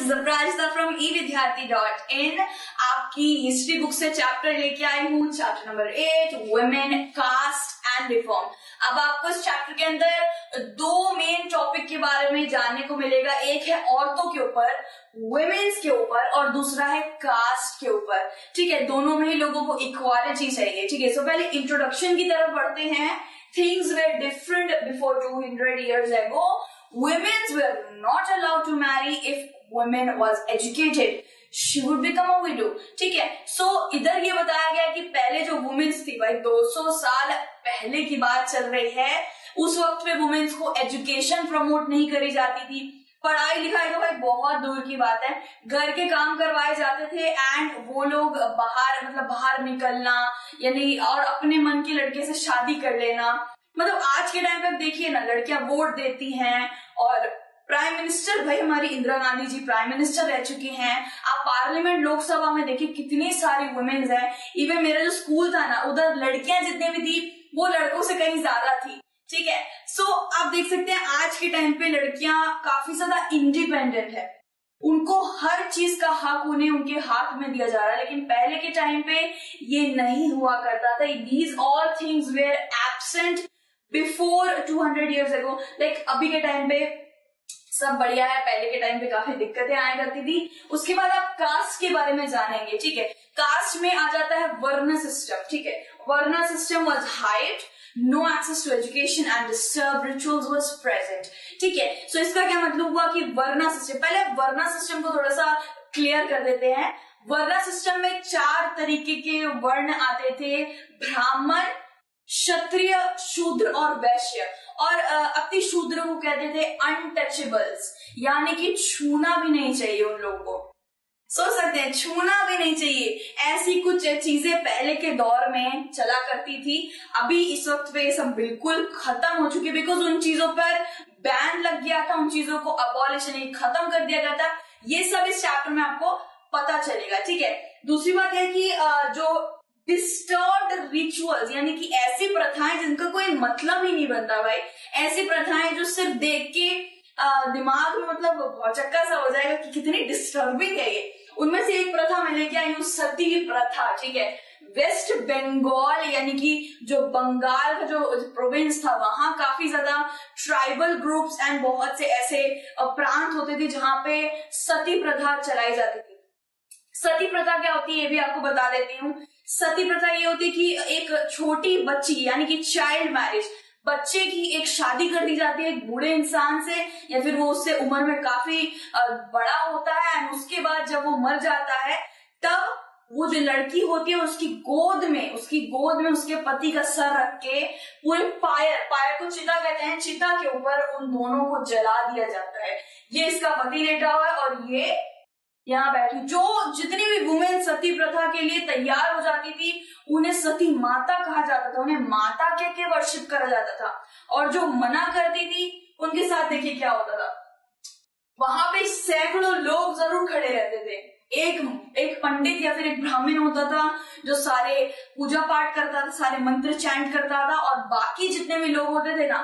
is Aparajita from evidyarthi.in। आपकी history book से chapter लेके आई हूँ, chapter number 8 women, caste and reform. अब आपको इस चैप्टर के अंदर दो मेन टॉपिक के बारे में जानने को मिलेगा। एक है औरतों के ऊपर, वुमेन्स के ऊपर, और दूसरा है कास्ट के ऊपर। ठीक है, दोनों में ही लोगों को इक्वालिटी चाहिए। ठीक है, सो पहले इंट्रोडक्शन की तरफ बढ़ते हैं। Things were different before 200 years ago. Women were not allowed to marry. If woman was educated, she would become a widow. ठीक है, so इधर ये बताया गया कि पहले जो वुमेन्स थी, भाई 200 साल पहले की बात चल रही है, उस वक्त पे वुमेन्स को एजुकेशन प्रमोट नहीं करी जाती थी। पढ़ाई लिखाई तो भाई बहुत दूर की बात है, घर के काम करवाए जाते थे एंड वो लोग बाहर निकलना यानी और अपने मन के लड़के से शादी कर लेना। मतलब आज के टाइम पे आप देखिए ना, लड़कियां वोट देती हैं और प्राइम मिनिस्टर, भाई हमारी इंदिरा गांधी जी प्राइम मिनिस्टर रह चुकी हैं। आप पार्लियामेंट लोकसभा में देखिए कितनी सारी वुमेन्स हैं। इवन मेरा जो स्कूल था ना, उधर लड़कियां जितने भी थी वो लड़कों से कहीं ज्यादा थी। ठीक है, सो आप देख सकते हैं आज के टाइम पे लड़कियां काफी ज्यादा इंडिपेंडेंट है, उनको हर चीज का हक उन्हें उनके हाथ में दिया जा रहा है। लेकिन पहले के टाइम पे ये नहीं हुआ करता था। These all things were absent before 200 years ago। Like अभी के टाइम पे सब बढ़िया है, पहले के टाइम पे काफी दिक्कतें आया करती थी। उसके बाद आप कास्ट के बारे में जानेंगे। ठीक है, कास्ट में आ जाता है वर्ण सिस्टम। ठीक है, वर्ण system was hide, no access to education and disturbed rituals was present। ठीक है, सो इसका क्या मतलब हुआ कि वर्ण सिस्टम, पहले वर्ण सिस्टम को थोड़ा सा क्लियर कर देते हैं। वर्ण सिस्टम में 4 तरीके के वर्ण आते थे, ब्राह्मण, क्षत्रिय, शूद्र और वैश्य। और अति शूद्र को कहते थे अनटचेबल्स, यानी कि छूना भी नहीं चाहिए उन लोगों को। सोच सकते हैं, छूना भी नहीं चाहिए। ऐसी कुछ चीजें पहले के दौर में चला करती थी। अभी इस वक्त पे ये सब बिल्कुल खत्म हो चुकी है, बिकॉज उन चीजों पर बैन लग गया था, उन चीजों को अबॉलिशन खत्म कर दिया गया था। ये सब इस चैप्टर में आपको पता चलेगा। ठीक है, दूसरी बात है कि जो डिस्टर्ब्ड रिचुअल्स, यानी कि ऐसी प्रथाएं जिनका कोई मतलब ही नहीं बनता, भाई ऐसी प्रथाएं जो सिर्फ देख के दिमाग में मतलब भौचक्का सा हो जाएगा कि कितनी डिस्टर्बिंग है ये। उनमें से एक प्रथा मैं लेके आई हूँ, सती प्रथा। ठीक है, वेस्ट बंगाल यानी कि जो बंगाल का जो प्रोविंस था, वहां काफी ज्यादा ट्राइबल ग्रुप्स एंड बहुत से ऐसे प्रांत होते थे जहां पे सती प्रथा चलाई जाती थी। सती प्रथा क्या होती है ये भी आपको बता देती हूँ। सती प्रथा ये होती है कि एक छोटी बच्ची यानी कि चाइल्ड मैरिज, बच्चे की एक शादी कर दी जाती है एक बूढ़े इंसान से, या फिर वो उससे उम्र में काफी बड़ा होता है एंड उसके बाद जब वो मर जाता है तब वो जो लड़की होती है उसकी गोद में उसके पति का सर रख के पूरे पायर को चिता कहते हैं, चिता के ऊपर उन दोनों को जला दिया जाता है। ये इसका पति लेटा हुआ है और ये यहाँ बैठी। जो जितनी भी वुमेन सती प्रथा के लिए तैयार हो जाती थी उन्हें सती माता कहा जाता था, उन्हें माता के वर्शिप करा जाता था। और जो मना करती थी उनके साथ देखिए क्या होता था, वहां पे सैकड़ों लोग जरूर खड़े रहते थे। एक पंडित या फिर एक ब्राह्मण होता था जो सारे पूजा पाठ करता था, सारे मंत्र चैंट करता था, और बाकी जितने भी लोग होते थे ना,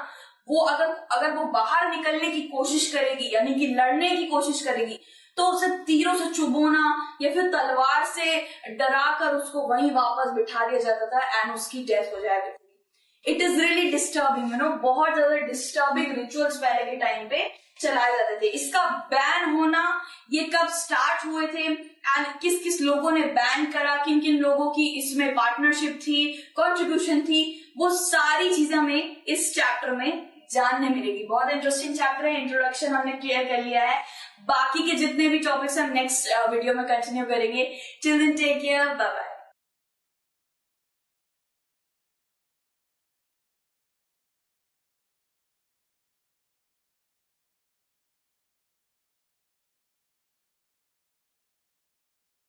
वो अगर वो बाहर निकलने की कोशिश करेगी यानी कि लड़ने की कोशिश करेगी तो उसे तीरों से चुभोना या फिर तलवार से डरा कर उसको वहीं वापस बिठा दिया जाता था एंड उसकी डेथ हो जाती थी। इट इज रियली डिस्टर्बिंग, बहुत ज्यादा डिस्टर्बिंग रिचुअल्स पहले के टाइम पे चलाए जाते थे। इसका बैन होना ये कब स्टार्ट हुए थे एंड किस किस लोगों ने बैन करा, किन किन लोगों की इसमें पार्टनरशिप थी, कंट्रीब्यूशन थी, वो सारी चीजें हमें इस चैप्टर में जानने मिलेगी। बहुत इंटरेस्टिंग चैप्टर है, इंट्रोडक्शन हमने क्लियर कर लिया है। बाकी के जितने भी टॉपिक्स हम नेक्स्ट वीडियो में कंटिन्यू करेंगे। Till then take care, bye bye.